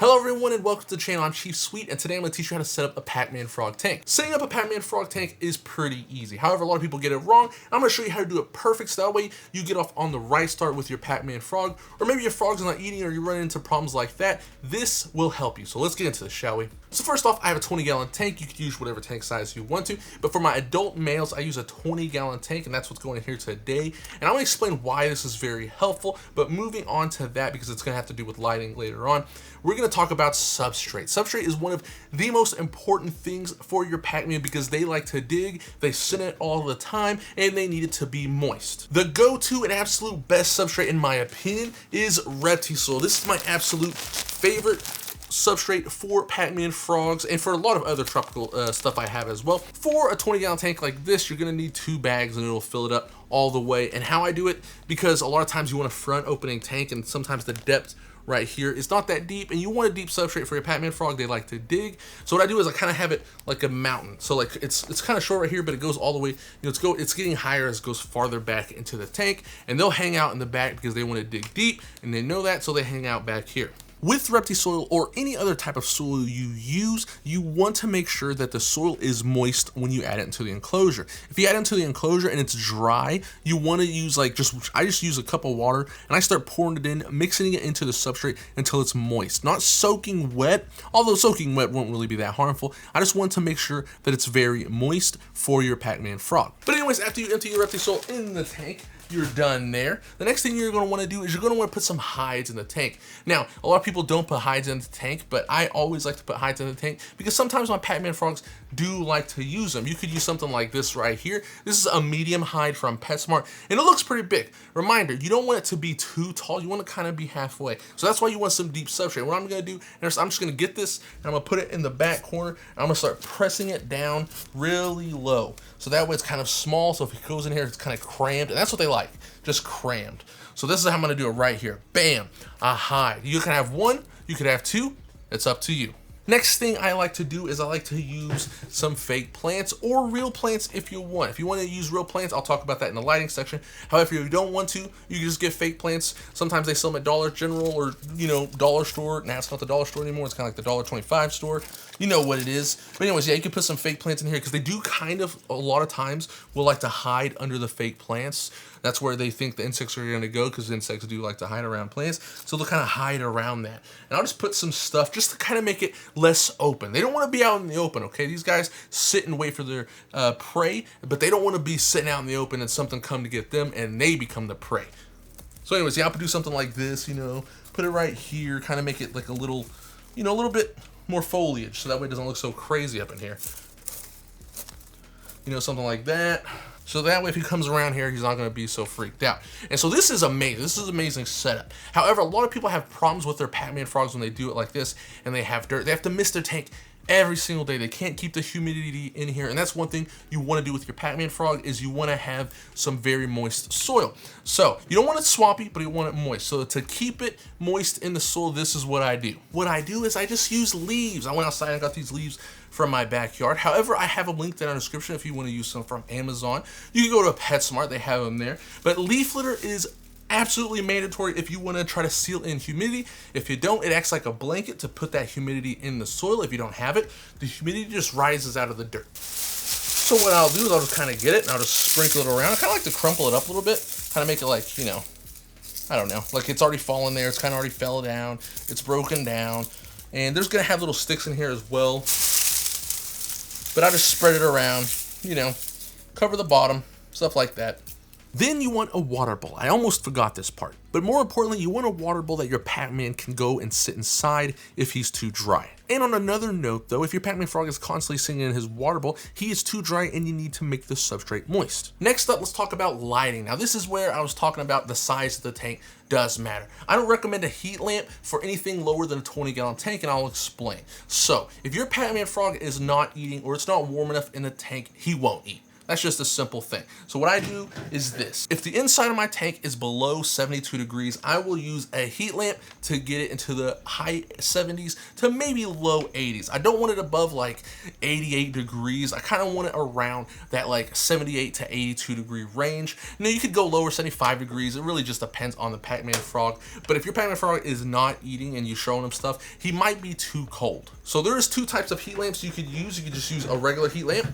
Hello everyone and welcome to the channel. I'm Chief Sweet and today I'm going to teach you how to set up a Pacman frog tank. Setting up a Pacman frog tank is pretty easy. However, a lot of people get it wrong. I'm going to show you how to do it perfect so that way you get off on the right start with your Pacman frog, or maybe your frog's not eating or you run into problems like that. This will help you. So let's get into this, shall we? So first off, I have a 20-gallon tank. You can use whatever tank size you want to, but for my adult males, I use a 20-gallon tank and that's what's going in here today. And I'm going to explain why this is very helpful, but moving on to that because it's going to have to do with lighting later on, we're going to talk about substrate. Substrate is one of the most important things for your Pacman because they like to dig, they sit in it all the time, and they need it to be moist. The go-to and absolute best substrate in my opinion is Reptisoil. This is my absolute favorite substrate for Pacman frogs and for a lot of other tropical stuff I have as well. For a 20-gallon tank like this, you're gonna need 2 bags and it'll fill it up all the way. And how I do it, because a lot of times you want a front opening tank and sometimes the depth right here is not that deep and you want a deep substrate for your Pacman frog. They like to dig. So what I do is I kind of have it like a mountain. So like it's kind of short right here, but it goes all the way, it's getting higher as it goes farther back into the tank, and they'll hang out in the back because they want to dig deep and they know that, so they hang out back here. With Reptisoil or any other type of soil you use, you want to make sure that the soil is moist when you add it into the enclosure. If you add it into the enclosure and it's dry, you want to use I just use a cup of water and I start pouring it in, mixing it into the substrate until it's moist. Not soaking wet, although soaking wet won't really be that harmful. I just want to make sure that it's very moist for your Pacman frog. But anyways, after you empty your Reptisoil in the tank, you're done there. The next thing you're going to want to do is you're going to want to put some hides in the tank. Now, a lot of people don't put hides in the tank, but I always like to put hides in the tank because sometimes my Pacman frogs do like to use them. You could use something like this right here. This is a medium hide from PetSmart, and it looks pretty big. Reminder, you don't want it to be too tall. You want to kind of be halfway. So that's why you want some deep substrate. What I'm going to do is I'm just going to get this, and I'm going to put it in the back corner, and I'm going to start pressing it down really low. So that way it's kind of small, so if it goes in here, it's kind of crammed, and that's what they like, just crammed. So this is how I'm gonna do it right here. Bam, a hide. You can have 1, you could have 2, it's up to you. Next thing I like to do is I like to use some fake plants or real plants if you want. If you want to use real plants, I'll talk about that in the lighting section. However, if you don't want to, you can just get fake plants. Sometimes they sell them at Dollar General or, dollar store. Now it's not the dollar store anymore. It's kind of like the $1.25 store. You know what it is. But anyways, yeah, you can put some fake plants in here because they do kind of, a lot of times, will like to hide under the fake plants. That's where they think the insects are going to go because insects do like to hide around plants. So they'll kind of hide around that. And I'll just put some stuff just to kind of make it less open. They don't want to be out in the open, okay? These guys sit and wait for their prey, but they don't want to be sitting out in the open and something come to get them and they become the prey. So anyways, yeah, I'll do something like this, put it right here, kind of make it like a little, a little bit more foliage so that way it doesn't look so crazy up in here. Something like that. So that way if he comes around here, he's not going to be so freaked out. And so this is amazing. This is an amazing setup. However, a lot of people have problems with their Pacman frogs when they do it like this and they have dirt. They have to mist their tank every single day. They can't keep the humidity in here. And that's one thing you want to do with your Pacman frog is you want to have some very moist soil. So you don't want it swampy, but you want it moist. So to keep it moist in the soil, this is what I do. What I do is I just use leaves. I went outside and got these leaves from my backyard. However, I have a link down in the description if you want to use some from Amazon. You can go to PetSmart, they have them there. But leaf litter is absolutely mandatory if you want to try to seal in humidity. If you don't, it acts like a blanket to put that humidity in the soil. If you don't have it, the humidity just rises out of the dirt. So what I'll do is I'll just kind of get it and I'll just sprinkle it around. I kind of like to crumple it up a little bit, kind of make it like, I don't know, like it's already fallen there. It's kind of already fell down. It's broken down. And there's going to have little sticks in here as well. But I just spread it around, cover the bottom, stuff like that. Then you want a water bowl. I almost forgot this part. But more importantly, you want a water bowl that your Pacman can go and sit inside if he's too dry. And on another note though, if your Pacman frog is constantly sitting in his water bowl, he is too dry and you need to make the substrate moist. Next up, let's talk about lighting. Now this is where I was talking about the size of the tank does matter. I don't recommend a heat lamp for anything lower than a 20-gallon tank, and I'll explain. So if your Pacman frog is not eating or it's not warm enough in the tank, he won't eat. That's just a simple thing. So what I do is this. If the inside of my tank is below 72 degrees, I will use a heat lamp to get it into the high 70s to maybe low 80s. I don't want it above like 88 degrees. I kind of want it around that like 78 to 82 degree range. You could go lower, 75 degrees. It really just depends on the Pacman frog. But if your Pacman frog is not eating and you're showing him stuff, he might be too cold. So there's two types of heat lamps you could use. You could just use a regular heat lamp,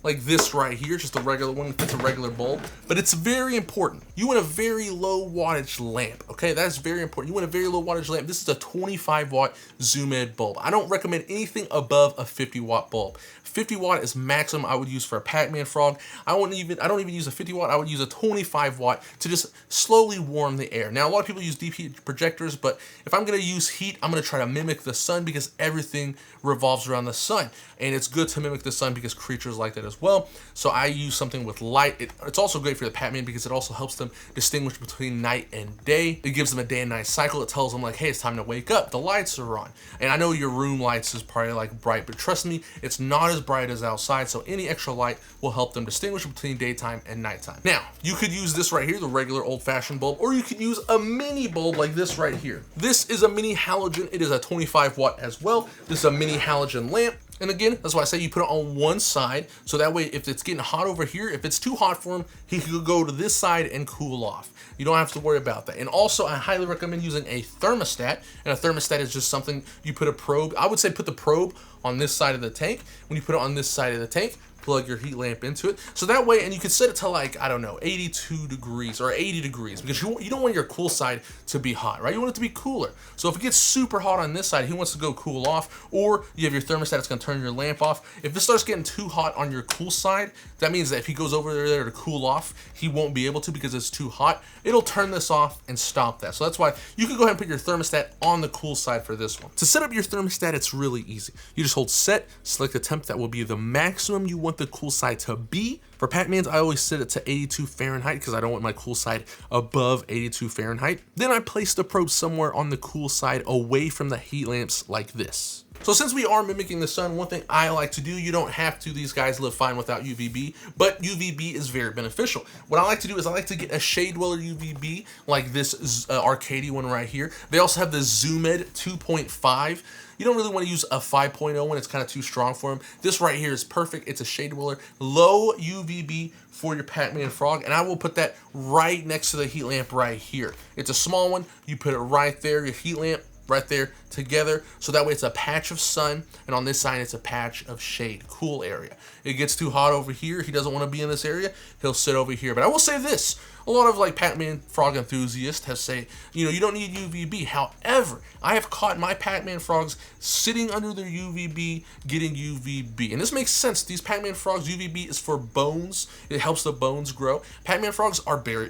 like this right here, just a regular one, it's a regular bulb. But it's very important. You want a very low wattage lamp, okay? That's very important. You want a very low wattage lamp. This is a 25 watt zoom in bulb. I don't recommend anything above a 50 watt bulb. 50 watt is maximum I would use for a Pacman frog. I don't even use a 50 watt. I would use a 25 watt to just slowly warm the air. Now, a lot of people use deep heat projectors, but if I'm gonna use heat, I'm gonna try to mimic the sun because everything revolves around the sun. And it's good to mimic the sun because creatures like that as well. So I use something with light. It's also great for the Pacman because it also helps them distinguish between night and day. It gives them a day and night cycle. It tells them like, hey, it's time to wake up. The lights are on. And I know your room lights is probably like bright, but trust me, it's not as bright as outside. So any extra light will help them distinguish between daytime and nighttime. Now, you could use this right here, the regular old-fashioned bulb, or you could use a mini bulb like this right here. This is a mini halogen. It is a 25 watt as well. This is a mini halogen lamp. And again, that's why I say you put it on one side, so that way if it's getting hot over here, if it's too hot for him, he could go to this side and cool off. You don't have to worry about that. And also, I highly recommend using a thermostat, and a thermostat is just something you put a probe. I would say put the probe on this side of the tank. When you put it on this side of the tank, plug your heat lamp into it. So that way, and you can set it to like, I don't know, 82 degrees or 80 degrees because you don't want your cool side to be hot, right? You want it to be cooler. So if it gets super hot on this side, he wants to go cool off, or you have your thermostat that's gonna turn your lamp off. If it starts getting too hot on your cool side, that means that if he goes over there to cool off, he won't be able to because it's too hot. It'll turn this off and stop that. So that's why you can go ahead and put your thermostat on the cool side for this one. To set up your thermostat, it's really easy. You just hold set, select the temp that will be the maximum you want the cool side to be. For Pacmans, I always set it to 82 Fahrenheit because I don't want my cool side above 82 Fahrenheit. Then I place the probe somewhere on the cool side away from the heat lamps like this. So since we are mimicking the sun, one thing I like to do, you don't have to, these guys live fine without UVB, but UVB is very beneficial. What I like to do is I like to get a shade dweller UVB like this Arcadia one right here. They also have the Zoomed 2.5. You don't really want to use a 5.0 one, it's kind of too strong for them. This right here is perfect. It's a shade dweller, low UVB for your Pacman frog, and I will put that right next to the heat lamp right here. It's a small one, you put it right there, your heat lamp right there together, so that way it's a patch of sun, and on this side it's a patch of shade, cool area. It gets too hot over here, he doesn't want to be in this area, he'll sit over here. But I will say this, a lot of like Pacman frog enthusiasts have say, you don't need UVB. However, I have caught my Pacman frogs sitting under their UVB, getting UVB. And this makes sense. These Pacman frogs, UVB is for bones. It helps the bones grow. Pacman frogs are very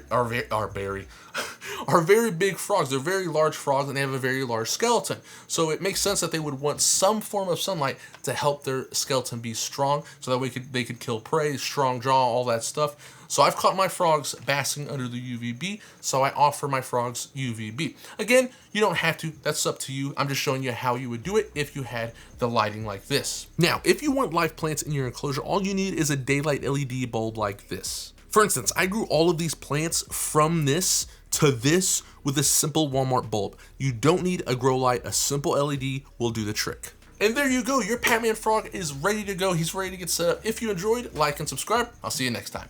big frogs. They're very large frogs and they have a very large skeleton. So it makes sense that they would want some form of sunlight to help their skeleton be strong, so that way they could kill prey, strong jaw, all that stuff. So I've caught my frogs basking under the UVB, so I offer my frogs UVB. Again, you don't have to, that's up to you. I'm just showing you how you would do it if you had the lighting like this. Now, if you want live plants in your enclosure, all you need is a daylight LED bulb like this. For instance, I grew all of these plants from this to this with a simple Walmart bulb. You don't need a grow light, a simple LED will do the trick. And there you go, your Pacman frog is ready to go. He's ready to get set up. If you enjoyed, like and subscribe. I'll see you next time.